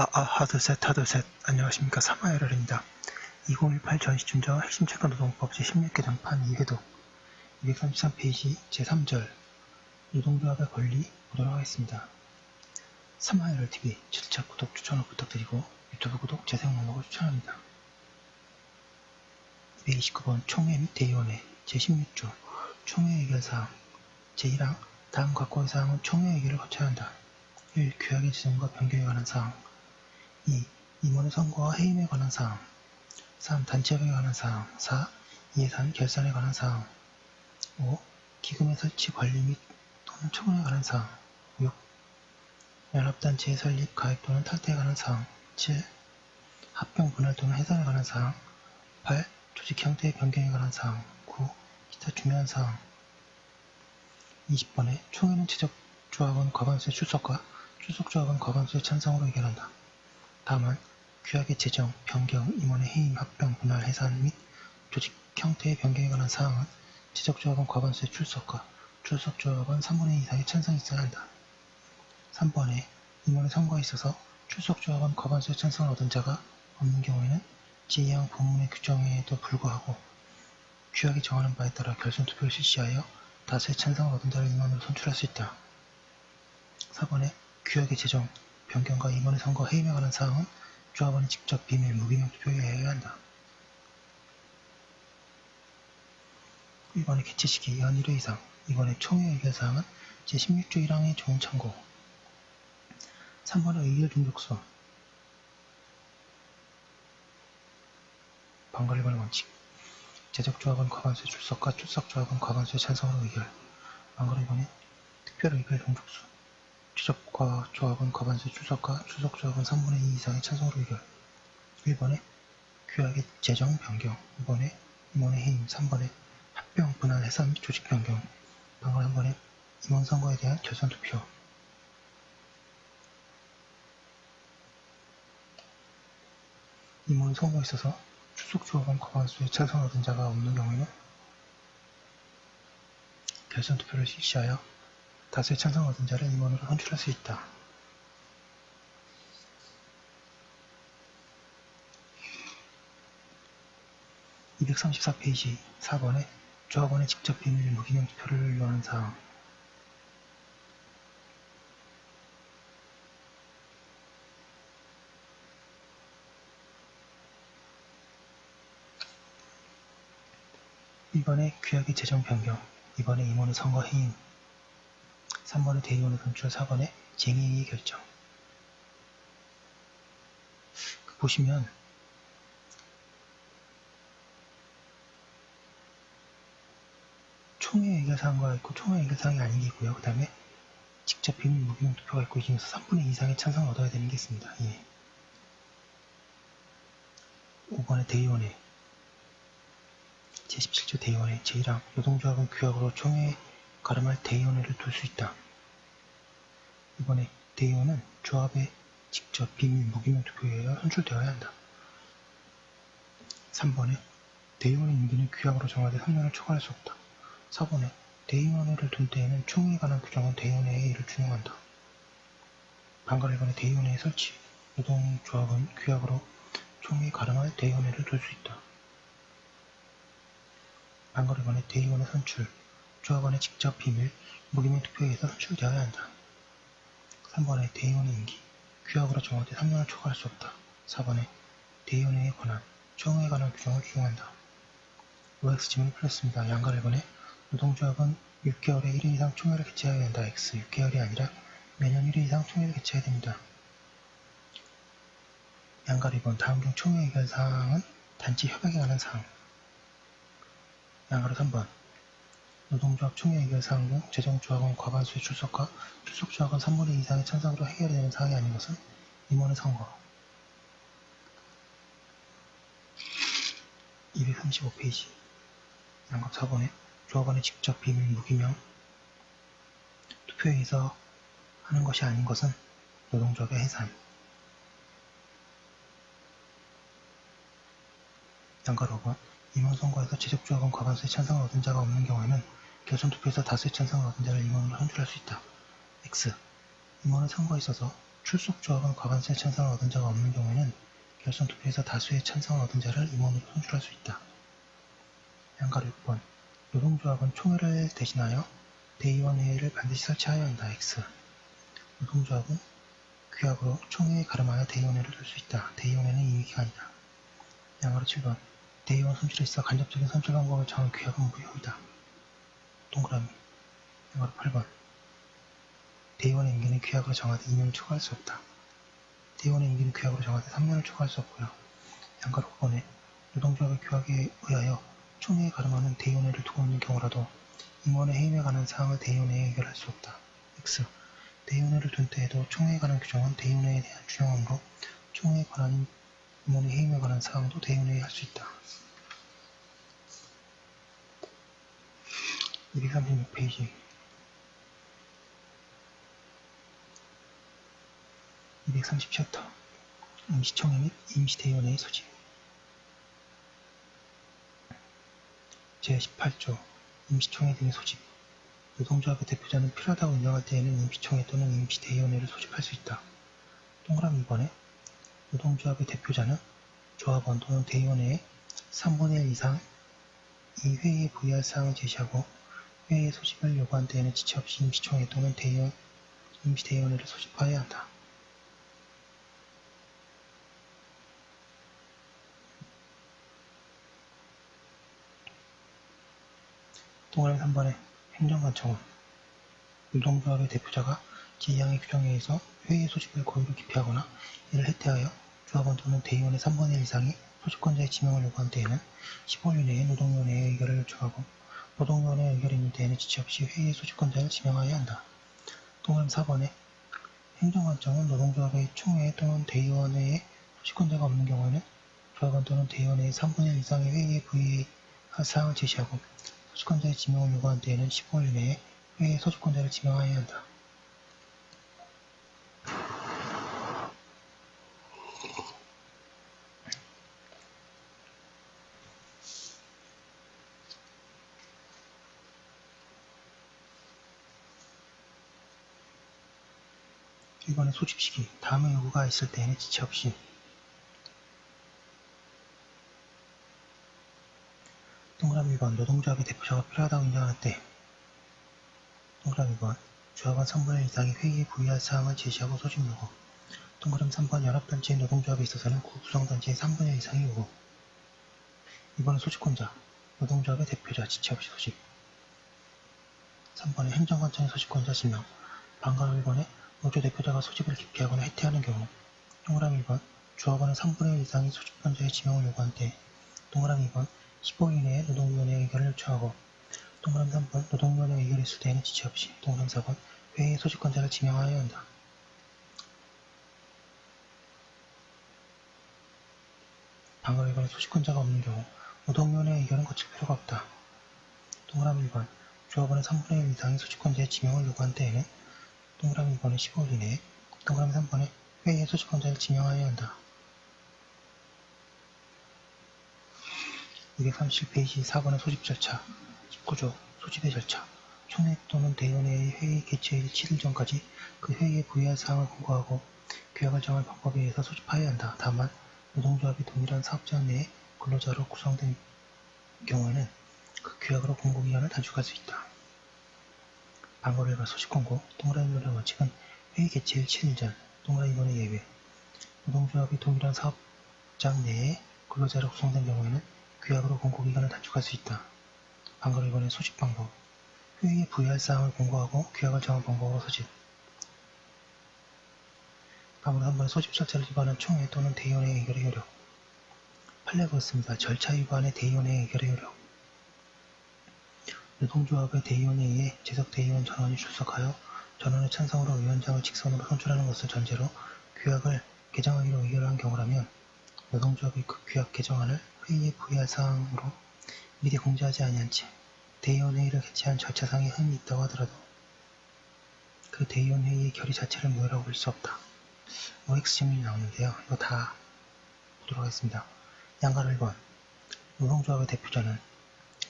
하드셋. 안녕하십니까. 3화열혈입니다. 2018 전시춘저 핵심 채권 노동법 제16개정판 2회독 233페이지 제3절 노동조합의 권리 보도록 하겠습니다. 3화열혈TV 주차 구독 추천을 부탁드리고 유튜브 구독 재생 목록을 추천합니다. 229번 총회 및 대의원회 제16조 총회 의결사항 제1항 다음 각호의 사항은 총회 의결을 거쳐야 한다. 1. 규약의 지정과 변경에 관한 사항 2. 임원의 선거와 해임에 관한 사항 3. 단체협약에 관한 사항 4. 예산, 결산에 관한 사항 5. 기금의 설치, 관리 및 또는 처분에 관한 사항 6. 연합단체의 설립, 가입 또는 탈퇴에 관한 사항 7. 합병, 분할 또는 해산에 관한 사항 8. 조직 형태의 변경에 관한 사항 9. 기타 중요한 사항 20번에 총회는 제적조합원 과반수의 출석과 출석조합원 과반수의 찬성으로 의결한다. 다만 규약의 제정, 변경, 임원의 해임, 합병, 분할, 해산 및 조직 형태의 변경에 관한 사항은 제적조합원 과반수의 출석과 출석조합원 3분의 2 이상의 찬성이 있어야 한다. 3번에 임원의 선거에 있어서 출석조합원 과반수의 찬성을 얻은 자가 없는 경우에는 제2항 본문의 규정에도 불구하고 규약이 정하는 바에 따라 결선투표를 실시하여 다수의 찬성을 얻은 자를 임원으로 선출할 수 있다. 4번에 규약의 제정, 변경과 임원의 선거, 해임에 관한 사항은 조합원이 직접 비밀, 무기명 투표에 해야 한다. 1번의 개최 시기 연 1회 이상 2번의 총회 의결 사항은 제16조 1항의 좋은 참고 3번의 의결 종족수 방관 1번의 원칙 제적조합원 과반수의 출석과 출석조합원 과반수의 찬성으로 의결 방관 1번의 특별 의결 종족수 제적조합원 과반수의 출석과 출석조합원 3분의 2 이상의 찬성으로 의결 1번에 규약의 제정, 변경 2번에 임원의 해임 3번에 합병, 분할, 해산 및 조직 변경 방관 1번에 임원 선거에 대한 결선 투표 임원 선거에 있어서 출석조합원 과반수의 찬성을 얻은 자가 없는 경우에는 결선 투표를 실시하여 다수의 찬성을 얻은 자를 임원으로 선출할 수 있다. (234페이지) 4번에 조합원의 직접 비밀 무기명 투표를 요하는 사항 1번에 규약의 제정 변경 2번에 임원의 선거 해임 3번에 대의원의 선출 4번에 쟁의의 결정 보시면 총회 의결사항과 있고 총회 의결사항이 아닌 게 있고요. 그 다음에 직접 비밀 무기명 투표가 있고 이 중에서 3분의 2 이상의 찬성을 얻어야 되는 게 있습니다. 예. 5번의 대의원회 제17조 대의원회 제1항 노동조합은 규약으로 총회에 가름할 대의원회를 둘 수 있다. 이번에 대의원은 조합의 직접 비밀 무기명 투표에 의하여 선출되어야 한다. 3번에 대의원의 임기는 규약으로 정하되 3년을 초과할 수 없다. 4번에 대의원회를 둘 때에는 총회에 관한 규정은 대의원회의 의의를 준용한다. 방관 1번에 대의원회의 설치 노동조합은 규약으로 총회에 가름할 대의원회를 둘 수 있다. 방관 1번에 대의원의 선출 조합원의 직접 비밀 무기명 투표에 의해서 선출되어야 한다. 3번에 대의원의 임기 규약으로 정하되 3년을 초과할 수 없다. 4번에 대의원회의 권한 총회에 관한 규정을 준용한다. OX 지문이 풀렸습니다. 양갈 1번에 노동조합은 6개월에 1회 이상 총회를 개최해야 한다. X 6개월이 아니라 매년 1회 이상 총회를 개최해야 됩니다. 양갈 2번 다음 중 총회 의결 사항은 단체 협약에 관한 사항 양갈 3번 노동조합 총회 의결 사항 중 제정조합원 과반수의 출석과 출석조합원 3분의 2 이상의 찬성으로 해결되는 사항이 아닌 것은 임원의 선거 235페이지 양갑 4번에 조합원의 직접 비밀 무기명 투표에 의해서 하는 것이 아닌 것은 노동조합의 해산 양갑 5번 임원 선거에서 제적조합원 과반수의 찬성을 얻은 자가 없는 경우에는 결선투표에서 다수의 찬성을 얻은 자를 임원으로 선출할 수 있다. X. 임원의 선거에 있어서 출석조합은 과반수의 찬성을 얻은 자가 없는 경우에는 결선투표에서 다수의 찬성을 얻은 자를 임원으로 선출할 수 있다. 양가로 6번. 노동조합은 총회를 대신하여 대의원회의를 반드시 설치하여야 한다. X. 노동조합은 규약으로 총회에 가름하여 대의원회를 둘 수 있다. 대의원회는 임의기관이다. 양가로 7번. 대의원 선출에 있어 간접적인 선출 방법을 정한 규약은 무효이다. 동그라미. 양가로 8번. 대의원의 임기는 규약으로 정하되 2년을 초과할 수 없다. 대의원의 임기는 규약으로 정하되 3년을 초과할 수 없고요. 양가로 9번에 노동조합의 규약에 의하여 총회에 가름하는 대의원회를 두고 있는 경우라도 임원의 해임에 관한 사항을 대의원회에 의결할 수 없다. X. 대의원회를 둔 때에도 총회에 관한 규정은 대의원회에 대한 준용으로 총회에 관한 임원의 해임에 관한 사항도 대의원회에 할 수 있다. 236페이지. 230챕터. 임시총회 및 임시대의원회의 소집. 제18조. 임시총회 등의 소집. 노동조합의 대표자는 필요하다고 인정할 때에는 임시총회 또는 임시대의원회를 소집할 수 있다. 동그라미 2번에 노동조합의 대표자는 조합원 또는 대의원회에 3분의 1 이상 이 회의에 부의할 사항을 제시하고 회의의 소집을 요구한 때에는 지체 없이 임시총회 또는 임시대의원회를 소집하여야 한다. 동그라미 3번에 행정관청은 노동조합의 대표자가 제2항의 규정에 의해서 회의의 소집을 고의로 기피하거나 이를 해태하여 조합원 또는 대의원의 3분의 1 이상이 소집권자의 지명을 요구한 때에는 15일 이내에 노동위원회의 의결을 요청하고 노동위원회의 의결이 있는 때에는 지체 없이 회의의 소집권자를 지명하여야 한다. 동그라미 4번에 행정관청은 노동조합의 총회 또는 대의원회에 소집권자가 없는 경우에는 조합원 또는 대의원회의 3분의 1 이상의 회의에 부의할 사항을 제시하고 소집권자의 지명을 요구한 때에는 15일 이내에 회의의 소집권자를 지명하여야 한다. 이번에 소집 시기, 다음의 요구가 있을 때에는 지체 없이 동그라미 1번 노동조합의 대표자가 필요하다고 인정할 때 동그라미 2번 조합원 3분의 1 이상이 회의에 부의할 사항을 제시하고 소집 요구 동그라미 3번 연합단체의 노동조합에 있어서는 구성단체의 3분의 1 이상의 요구 2번은 소집권자 노동조합의 대표자 지체 없이 소집 3번에 행정관청의 소집권자 지명 방가로 1번에 노조 대표자가 소집을 기피하거나 해태하는 경우 동그라미 2번 조합원의 3분의 1 이상이 소집권자의 지명을 요구한 때 동그라미 2번 15일 이내에 노동위원회의 의결을 요청하고 동그라미 3번 노동위원회 의결이 있을 때에는 지체 없이 동그라미 4번 회의의 소집권자를 지명하여야 한다. 방가로 1번에 소집권자가 없는 경우 노동위원회의 의결은 거칠 필요가 없다. 동그라미 1번 조합원의 3분의 1 이상이 소집권자의 지명을 요구한 때에는 동그라미 2번에 15일 이내에 동그라미 3번에 회의의 소집권자를 지명하여야 한다. 237페이지 4번의 소집 절차 19조 소집의 절차 총회 또는 대의원회의 회의 개최일 7일 전까지 그 회의에 부의할 사항을 공고하고 규약을 정할 방법에 의해서 소집하여야 한다. 다만 노동조합이 동일한 사업장 내에 근로자로 구성된 경우에는 그 규약으로 공고기간을 단축할 수 있다. 방가로 1번 소집 공고 동그라미 1번의 원칙은 회의 개최일 7일 전 동그라미 2번의 예외 노동조합이 동일한 사업장 내에 근로자로 구성된 경우에는 규약으로 공고기간을 단축할 수 있다. 방가로 1번의 소집 방법 회의에 부의할 사항을 공고하고 규약을 정한 방법으로 소집 방가로 3번의 소집 절차를 위반한 총회 또는 대의원회의 의결의 효력 판례 그렇습니다. 절차 위반의 대의원회의 의결의 효력 노동조합의 대의원회의에 재석 대의원 전원이 출석하여 전원의 찬성으로 위원장을 직선으로 선출하는 것을 전제로 규약을 개정하기로 의결한 경우라면 노동조합이 그 규약 개정안을 회의에 부의할 사항으로 미리 공지하지 아니한 채 대의원회의를 개최한 절차상의 흠이 있다고 하더라도 그 대의원회의의 결의 자체를 무효라고 볼 수 없다. OX 질문이 나오는데요. 이거 다 보도록 하겠습니다. 양가로 1번 노동조합의 대표자는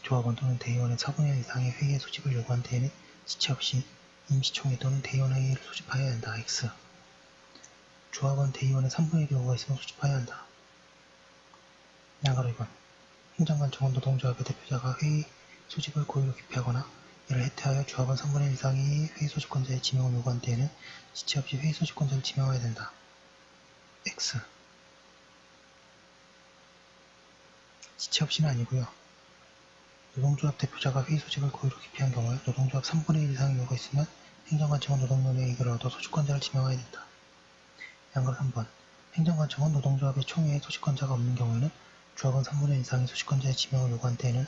조합원 또는 대의원의 4분의 1 이상의 회의의 소집을 요구한 때에는 지체 없이 임시총회 또는 대의원회의를 소집하여야 한다. X 조합원 대의원의 3분의 1 요구가 있으면 소집하여야 한다. 양가로 2번 행정관청은 노동조합의 대표자가 회의 소집을 고의로 기피하거나 이를 해태하여 조합원 3분의 1 이상이 회의 소집권자의 지명을 요구한 때에는 지체 없이 회의 소집권자를 지명해야 된다. X 지체 없이는 아니고요. 노동조합 대표자가 회의 소집을 고의로 기피한 경우에 노동조합 3분의 1 이상의 요구가 있으면 행정관청은 노동위원회의 의결을 얻어 소집권자를 지명해야 된다. 양가로 3번 행정관청은 노동조합의 총회에 소집권자가 없는 경우에는 조합원 3분의 1 이상의 소집권자의 지명을 요구한 때에는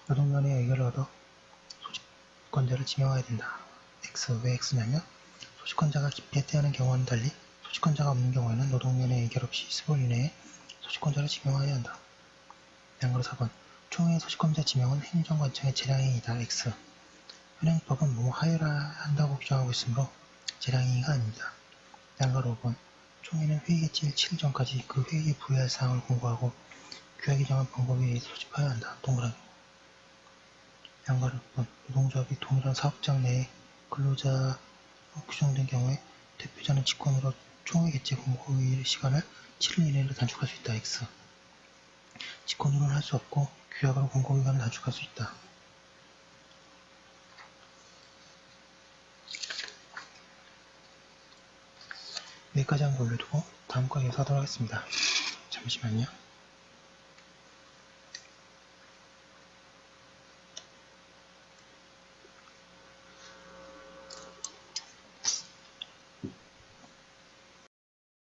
노동위원회의 의결을 얻어 소집권자를 지명해야 된다. X 왜 X냐면 소집권자가 기피 해태하는 경우와는 달리 소집권자가 없는 경우에는 노동위원회의 의결 없이 스볼 이내에 소집권자를 지명해야 한다. 양가로 4번 총회의 소집권자 지명은 행정관청의 재량행위이다. X 현행법은 뭐뭐 하여라 한다고 규정하고 있으므로 재량행위가 아닙니다. 양가로 5번 총회는 회의 개최일 7일 전까지 그 회의에 부여할 사항을 공고하고 규약이 정한 방법에 의해 소집하여야 한다. 동그라미 양가로 6번 노동조합이 동일한 사업장 내에 근로자로 규정된 경우에 대표자는 직권으로 총회 개최 공고일 시간을 7일 이내로 단축할 수 있다. X 직권으로는 할 수 없고 규약으로 공고기간을 단축할 수 있다. 여기까지 한 거 올려두고 다음 과에서 하도록 하겠습니다. 잠시만요.